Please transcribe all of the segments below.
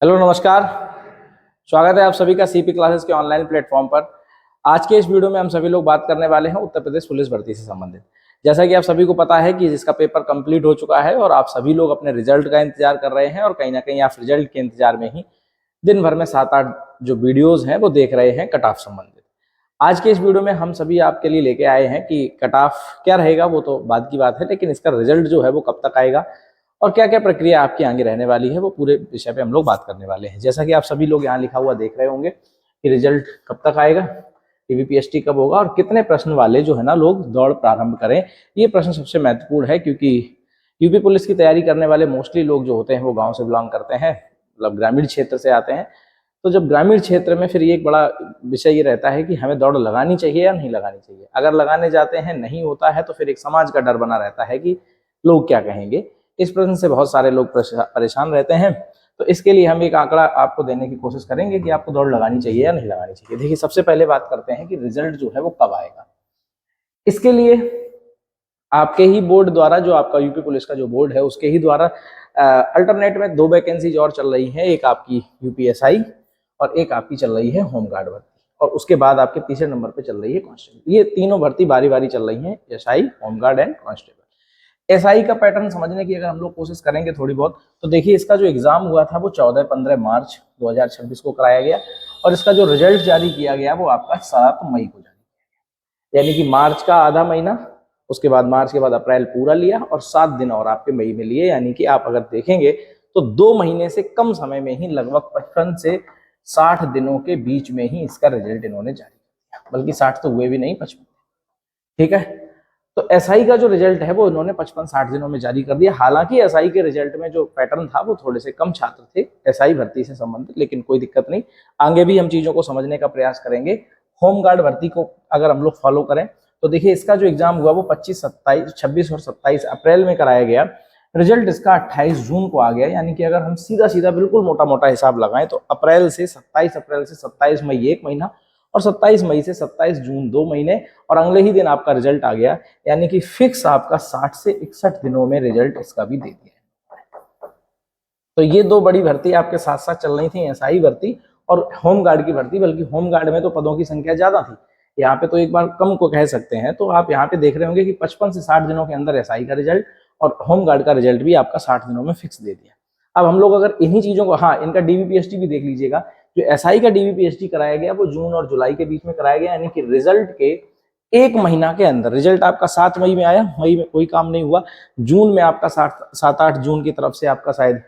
Hello नमस्कार। स्वागत है आप सभी का सीपी क्लासेस के ऑनलाइन प्लेटफॉर्म पर। आज के इस वीडियो में हम सभी लोग बात करने वाले हैं उत्तर प्रदेश पुलिस भर्ती से संबंधित। जैसा कि आप सभी को पता है कि जिसका पेपर कंप्लीट हो चुका है और आप सभी लोग अपने रिजल्ट का इंतजार कर रहे हैं और कहीं ना कहीं आप रिजल्ट के इंतजार में ही दिन भर में 7-8 जो वीडियोज हैं वो देख रहे हैं कट ऑफ संबंधित। आज के इस वीडियो में हम सभी आपके लिए लेके आए हैं कि कट ऑफ क्या रहेगा वो तो बाद की बात है, लेकिन इसका रिजल्ट जो है वो कब तक आएगा और क्या क्या प्रक्रिया आपकी आगे रहने वाली है वो पूरे विषय पे हम लोग बात करने वाले हैं। जैसा कि आप सभी लोग यहाँ लिखा हुआ देख रहे होंगे कि रिजल्ट कब तक आएगा, टीवीपीएसटी कब होगा और कितने प्रश्न वाले जो है ना लोग दौड़ प्रारंभ करें। ये प्रश्न सबसे महत्वपूर्ण है क्योंकि यूपी पुलिस की तैयारी करने वाले मोस्टली लोग जो होते हैं वो गाँव से बिलोंग करते हैं, मतलब ग्रामीण क्षेत्र से आते हैं। तो जब ग्रामीण क्षेत्र में फिर ये एक बड़ा विषय ये रहता है कि हमें दौड़ लगानी चाहिए या नहीं लगानी चाहिए। अगर लगाने जाते हैं नहीं होता है तो फिर एक समाज का डर बना रहता है कि लोग क्या कहेंगे। इस प्रश्न से बहुत सारे लोग परेशान रहते हैं। तो इसके लिए हम एक आंकड़ा आपको देने की कोशिश करेंगे कि आपको दौड़ लगानी चाहिए या नहीं लगानी चाहिए। देखिए, सबसे पहले बात करते हैं कि रिजल्ट जो है वो कब आएगा। इसके लिए आपके ही बोर्ड द्वारा, जो आपका यूपी पुलिस का जो बोर्ड है उसके ही द्वारा अल्टरनेट में 2 वैकेंसीज और चल रही है। एक आपकी यूपीएसआई और एक आपकी चल रही है होमगार्ड भर्ती, और उसके बाद आपके तीसरे नंबर पे चल रही है कांस्टेबल। ये तीनों भर्ती बारी बारी चल रही है, SI, home guard and constable. SI का पैटर्न समझने की अगर हम लोग कोशिश करेंगे थोड़ी बहुत, तो देखिए इसका जो एग्जाम हुआ था वो 14-15 मार्च 2026 को कराया गया और इसका जो रिजल्ट जारी किया गया वो आपका 7 मई को जारी किया गया। यानी कि मार्च का आधा महीना, उसके बाद मार्च के बाद अप्रैल पूरा लिया और 7 दिन और आपके मई में लिए। यानी कि आप अगर देखेंगे तो 2 महीने से कम समय में ही लगभग 55 से 60 दिनों के बीच में ही इसका रिजल्ट इन्होंने जारी किया, बल्कि 60 तो हुए भी नहीं, 55। ठीक है, तो एसआई का जो रिजल्ट है वो इन्होंने 55-60 दिनों में जारी कर दिया। हालांकि एसआई के रिजल्ट में जो पैटर्न था वो थोड़े से कम छात्र थे एसआई भर्ती से संबंधित, लेकिन कोई दिक्कत नहीं, आगे भी हम चीजों को समझने का प्रयास करेंगे। होमगार्ड भर्ती को अगर हम लोग फॉलो करें तो देखिए इसका जो एग्जाम हुआ वो 26 और 27 अप्रैल में कराया गया। रिजल्ट इसका 28 जून को आ गया। यानी कि अगर हम सीधा सीधा बिल्कुल मोटा मोटा हिसाब लगाएं तो 27 अप्रैल से 27 मई 1 महीना और 27 मई से 27 जून 2 महीने और अगले ही दिन आपका रिजल्ट आ गया। यानी कि फिक्स आपका 60 से 61 दिनों में रिजल्ट इसका भी दे दिया। तो ये 2 बड़ी भर्ती आपके साथ साथ चल रही थी, एसआई भर्ती और होमगार्ड की भर्ती। बल्कि होमगार्ड में तो पदों की संख्या ज्यादा थी, यहाँ पे तो एक बार कम को कह सकते हैं। तो आप यहाँ पे देख रहे होंगे कि 55 से 60 दिनों के अंदर एसआई का रिजल्ट और होमगार्ड का रिजल्ट भी आपका 60 दिनों में फिक्स दे दिया। अब हम लोग अगर इन्हीं चीजों को, हाँ, इनका डीवीपीएसटी भी देख लीजिएगा। जो एसआई का डीवीपीएसटी कराया गया वो जून और जुलाई के बीच में कराया गया। यानी कि रिजल्ट के 1 महीना के अंदर, रिजल्ट आपका 7 मई में आया, मई में कोई काम नहीं हुआ, जून में आपका 7-8 जून की तरफ से आपका शायद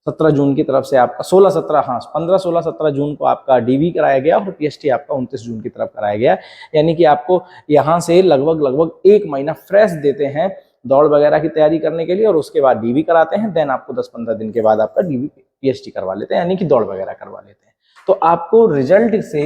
17 जून की तरफ से आपका 16-17, हाँ 15-16-17 जून को आपका डीवी कराया गया और पीएसटी आपका 29 जून की तरफ कराया गया। यानी कि आपको यहाँ से लगभग 1 महीना फ्रेश देते हैं दौड़ वगैरह की तैयारी करने के लिए, और उसके बाद डीवी कराते हैं। देन आपको 10-15 दिन के बाद आपका डीवी पीएसटी करवा लेते हैं, यानी कि दौड़ वगैरह करवा लेते हैं। तो आपको रिजल्ट से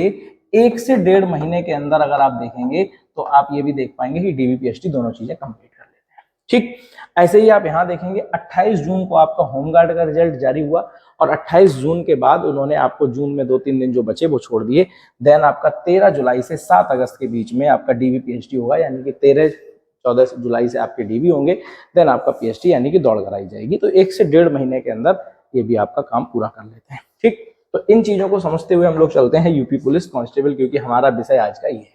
1 से 1.5 महीने के अंदर अगर आप देखेंगे तो आप ये भी देख पाएंगे कि डीवी पीएसटी दोनों चीजें कंप्लीट कर लेते हैं। ठीक, ऐसे ही आप यहाँ देखेंगे 28 जून को आपका होमगार्ड का रिजल्ट जारी हुआ और 28 जून के बाद उन्होंने आपको जून में 2-3 दिन जो बचे वो छोड़ दिए। देन आपका 13 जुलाई से 7 अगस्त के बीच में आपका डीवी पीएचडी होगा। यानी कि 13-14 जुलाई से आपके डीवी होंगे। देन आपका पीएचडी यानी कि दौड़ कराई जाएगी। तो 1 से 1.5 महीने के अंदर ये भी आपका काम पूरा कर लेते हैं। ठीक, तो इन चीजों को समझते हुए हम लोग चलते हैं यूपी पुलिस कांस्टेबल, क्योंकि हमारा विषय आज का ये है।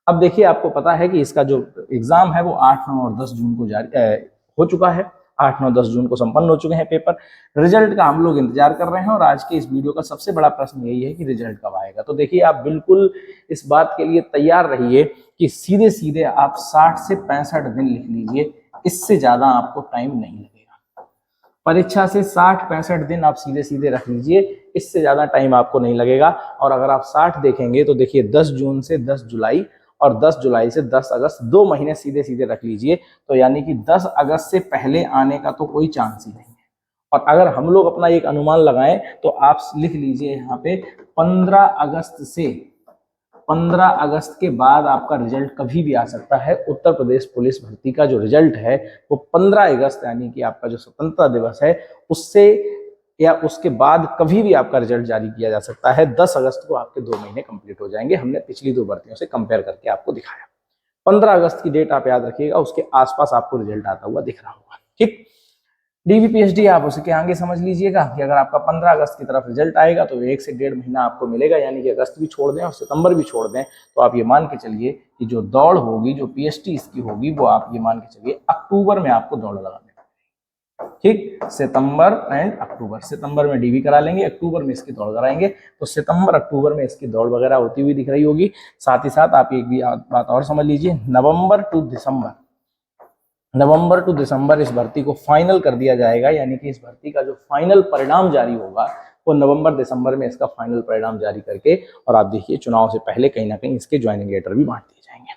अब देखिए, आपको पता है कि इसका जो एग्जाम है वो 8, 9 और 10 जून को जारी हो चुका है। 8, 9, 10 जून को संपन्न हो चुके हैं पेपर। रिजल्ट का हम लोग इंतजार कर रहे हैं और आज के इस वीडियो का सबसे बड़ा प्रश्न यही है कि रिजल्ट कब आएगा। तो देखिए, आप बिल्कुल इस बात के लिए तैयार रहिए कि सीधे सीधे आप 60 से 65 दिन लिख लीजिए, इससे ज्यादा आपको टाइम नहीं लगेगा। परीक्षा से 60-65 दिन आप सीधे सीधे रख लीजिए, इससे ज्यादा टाइम आपको नहीं लगेगा। और अगर आप 60 देखेंगे तो देखिए 10 जून से 10 जुलाई और 10 जुलाई से 10 अगस्त, 2 महीने सीधे सीधे रख लीजिए। तो यानी कि 10 अगस्त से पहले आने का तो कोई चांस ही नहीं है। और अगर हम लोग अपना एक अनुमान लगाएं तो आप लिख लीजिए यहाँ पे 15 अगस्त के बाद आपका रिजल्ट कभी भी आ सकता है। उत्तर प्रदेश पुलिस भर्ती का जो रिजल्ट है वो 15 अगस्त यानी कि आपका जो स्वतंत्रता दिवस है उससे या उसके बाद कभी भी आपका रिजल्ट जारी किया जा सकता है। 10 अगस्त को आपके 2 महीने कंप्लीट हो जाएंगे। हमने पिछली 2 भर्तियों से कंपेयर करके आपको दिखाया। 15 अगस्त की डेट आप याद रखिएगा, उसके आसपास आपको रिजल्ट आता हुआ दिख रहा होगा। ठीक, डीवी पीएचडी आप उसके आगे समझ लीजिएगा कि अगर आपका 15 अगस्त की तरफ रिजल्ट आएगा तो 1 से 1.5 महीना आपको मिलेगा, यानी कि अगस्त भी छोड़ दें और सितंबर भी छोड़ दें तो आप ये मान के चलिए कि जो दौड़ होगी, जो पीएचडी इसकी होगी, वो आप ये मान के चलिए अक्टूबर में आपको दौड़ लगाने, ठीक। सितंबर एंड अक्टूबर, सितंबर में डीवी करा लेंगे, अक्टूबर में इसकी दौड़ कराएंगे, तो सितंबर अक्टूबर में इसकी दौड़ वगैरह होती हुई दिख रही होगी। साथ ही साथ आप एक भी बात और समझ लीजिए, नवंबर टू दिसंबर इस भर्ती को फाइनल कर दिया जाएगा, यानी कि इस भर्ती का जो फाइनल परिणाम जारी होगा वो नवंबर दिसंबर में इसका फाइनल परिणाम जारी करके, और आप देखिए चुनाव से पहले कहीं ना कहीं इसके ज्वाइनिंग लेटर भी बांट दिए जाएंगे,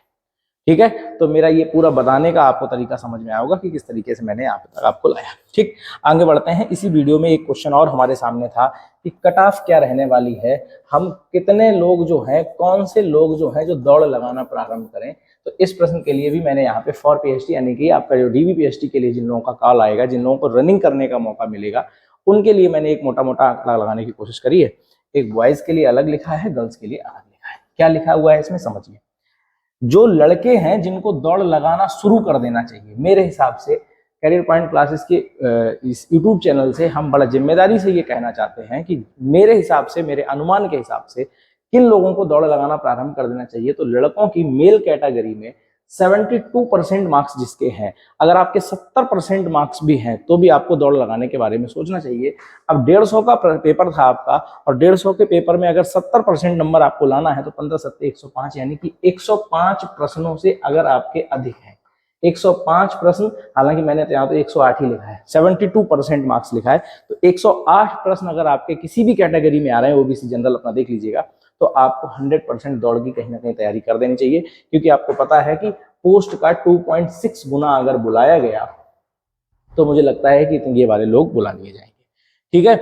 ठीक है। तो मेरा ये पूरा बताने का आपको तरीका समझ में आया होगा कि किस तरीके से मैंने यहाँ तक आपको लाया, ठीक। आगे बढ़ते हैं। इसी वीडियो में एक क्वेश्चन और हमारे सामने था कि कट ऑफ क्या रहने वाली है, हम कितने लोग जो हैं, कौन से लोग जो हैं जो दौड़ लगाना प्रारंभ करें। तो इस प्रश्न के लिए भी मैंने यहाँ पे फॉर पीएचडी, यानी कि आपका जो डीवी पीएचडी के लिए जिन लोगों का कॉल आएगा, जिन लोगों को रनिंग करने का मौका मिलेगा, उनके लिए मैंने एक मोटा मोटा आंकड़ा लगाने की कोशिश करी है। एक बॉयज के लिए अलग लिखा है, गर्ल्स के लिए अलग लिखा है। क्या लिखा हुआ है इसमें समझिए। जो लड़के हैं जिनको दौड़ लगाना शुरू कर देना चाहिए, मेरे हिसाब से करियर पॉइंट क्लासेस के इस यूट्यूब चैनल से हम बड़ा जिम्मेदारी से ये कहना चाहते हैं कि मेरे हिसाब से, मेरे अनुमान के हिसाब से किन लोगों को दौड़ लगाना प्रारंभ कर देना चाहिए। तो लड़कों की मेल कैटेगरी में 72% मार्क्स जिसके हैं, अगर आपके 70% मार्क्स भी हैं तो भी आपको दौड़ लगाने के बारे में सोचना चाहिए। अब 150 का पेपर था आपका, और 150 के पेपर में अगर 70% नंबर आपको लाना है तो 15 सत्ते 105, यानी कि 105 प्रश्नों से अगर आपके अधिक हैं, 105 प्रश्न, हालांकि मैंने यहाँ तो 108 ही लिखा है, 72% मार्क्स लिखा है, तो 108 प्रश्न अगर आपके किसी भी कैटेगरी में आ रहे हैं, ओबीसी जनरल अपना देख लीजिएगा, तो आपको 100% दौड़ की कहीं ना कहीं तैयारी कर देनी चाहिए, क्योंकि आपको पता है कि पोस्ट का 2.6 गुना अगर बुलाया गया तो मुझे लगता है कि ये वाले लोग बुला लिए जाएंगे, ठीक है।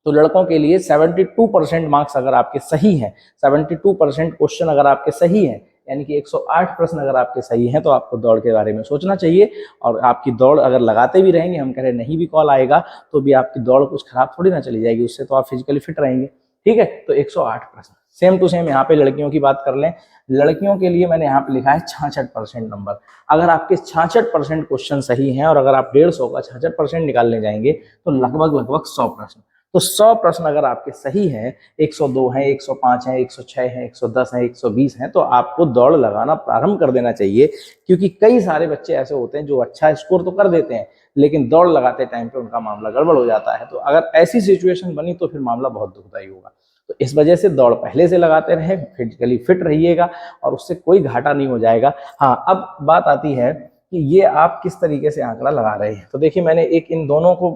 तो लड़कों के लिए 72% मार्क्स अगर आपके सही हैं, 72% क्वेश्चन अगर आपके सही हैं, यानी कि 108 प्रश्न अगर आपके सही हैं, तो आपको दौड़ के बारे में सोचना चाहिए। और आपकी दौड़ अगर लगाते भी रहेंगे, हम कह रहे नहीं भी कॉल आएगा तो भी आपकी दौड़ कुछ खराब थोड़ी ना चली जाएगी, उससे तो आप फिजिकली फिट रहेंगे, ठीक है। तो 108 प्रश्न। सेम टू सेम यहाँ पे लड़कियों की बात कर लें, लड़कियों के लिए मैंने यहाँ पे लिखा है 66% नंबर। अगर आपके 66% क्वेश्चन सही हैं और अगर आप 150 का 66% निकालने जाएंगे तो लगभग 100 प्रश्न, तो 100 प्रश्न अगर आपके सही हैं, 102 हैं, 105 हैं, 106 हैं, 110 हैं, 120 हैं, तो आपको दौड़ लगाना प्रारंभ कर देना चाहिए। क्योंकि कई सारे बच्चे ऐसे होते हैं जो अच्छा स्कोर तो कर देते हैं, लेकिन दौड़ लगाते टाइम पे उनका मामला गड़बड़ हो जाता है। तो अगर ऐसी सिचुएशन बनी तो फिर मामला बहुत दुखदायी होगा। तो इस वजह से दौड़ पहले से लगाते रहे, फिजिकली फिट रहिएगा और उससे कोई घाटा नहीं हो जाएगा। हाँ, अब बात आती है कि ये आप किस तरीके से आंकड़ा लगा रहे हैं। तो देखिए, मैंने एक इन दोनों को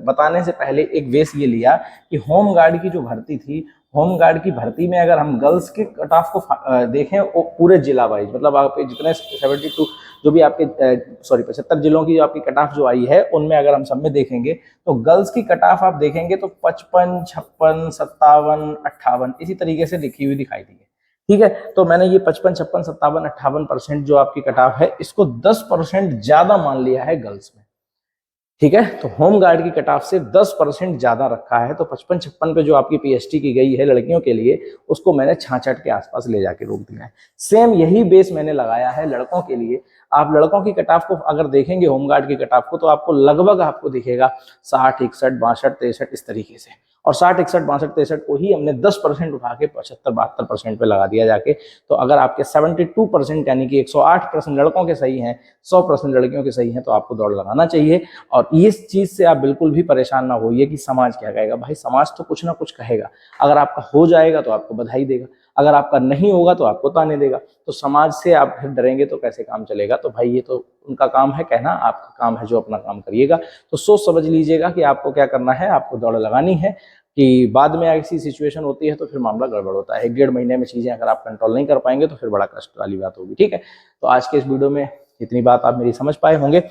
बताने से पहले एक बेस ये लिया कि होम गार्ड की जो भर्ती थी, होम गार्ड की भर्ती में अगर हम गर्ल्स के कट ऑफ को देखें, वो पूरे जिला वाइज, मतलब आप जितने 72 जो भी आपके 75 जिलों की जो आपकी कट ऑफ जो आई है, उनमें अगर हम सब में देखेंगे तो गर्ल्स की कट ऑफ आप देखेंगे तो 55, 56, 57, 58 इसी तरीके से लिखी हुई दिखाई दी है, ठीक है। तो मैंने ये 55, 56, 57, 58% जो आपकी कट ऑफ है, इसको 10% ज्यादा मान लिया है गर्ल्स में, ठीक है। तो होम गार्ड की कट ऑफ से 10% ज्यादा रखा है, तो 55-56 पे जो आपकी पीएचडी की गई है लड़कियों के लिए, उसको मैंने 66 के आसपास ले जाके रोक दिया है। सेम यही बेस मैंने लगाया है लड़कों के लिए। आप लड़कों की कट ऑफ को अगर देखेंगे, होम गार्ड की कट ऑफ को, तो आपको लगभग आपको दिखेगा 60, 61, 62, 63 इस तरीके से, और 60, 61, 62, 63 को ही हमने 10% उठा के 75, 72% पे लगा दिया जाके। तो अगर आपके 72% यानी कि 108 प्रश्न लड़कों के सही हैं, 100 प्रश्न लड़कियों के सही हैं, तो आपको दौड़ लगाना चाहिए। और इस चीज से आप बिल्कुल भी परेशान ना होइए कि समाज क्या कहेगा। भाई, समाज तो कुछ ना कुछ कहेगा। अगर आपका हो जाएगा तो आपको बधाई देगा, अगर आपका नहीं होगा तो आपको ताने देगा। तो समाज से आप फिर डरेंगे तो कैसे काम चलेगा। तो भाई, ये तो उनका काम है कहना, आपका काम है जो अपना काम करिएगा। तो सोच समझ लीजिएगा कि आपको क्या करना है, आपको दौड़ लगानी है, कि बाद में ऐसी सिचुएशन होती है तो फिर मामला गड़बड़ होता है। 1-1.5 महीने में चीजें अगर आप कंट्रोल नहीं कर पाएंगे तो फिर बड़ा कष्ट वाली बात होगी, ठीक है। तो आज के इस वीडियो में इतनी बात आप मेरी समझ पाए होंगे।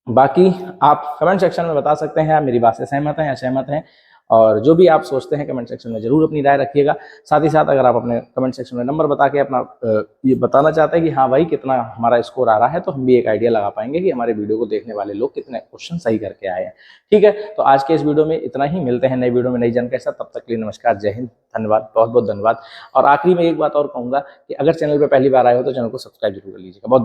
बाकी आप कमेंट सेक्शन में बता सकते हैं आप मेरी बात से सहमत हैं या असहमत हैं, और जो भी आप सोचते हैं कमेंट सेक्शन में जरूर अपनी राय रखिएगा। साथ ही साथ अगर आप अपने कमेंट सेक्शन में नंबर बता के अपना ये बताना चाहते हैं कि हाँ भाई कितना हमारा स्कोर आ रहा है, तो हम भी एक आइडिया लगा पाएंगे कि हमारे वीडियो को देखने वाले लोग कितने क्वेश्चन सही करके आए हैं, ठीक है। तो आज के इस वीडियो में इतना ही, मिलते हैं नई वीडियो में नई जानकारी के साथ। तब तक के लिए नमस्कार, जय हिंद, धन्यवाद, बहुत बहुत धन्यवाद। और आखिरी में एक बात और कहूंगा कि अगर चैनल पर पहली बार आए हो तो चैनल को सब्सक्राइब जरूर कर लीजिएगा। बहुत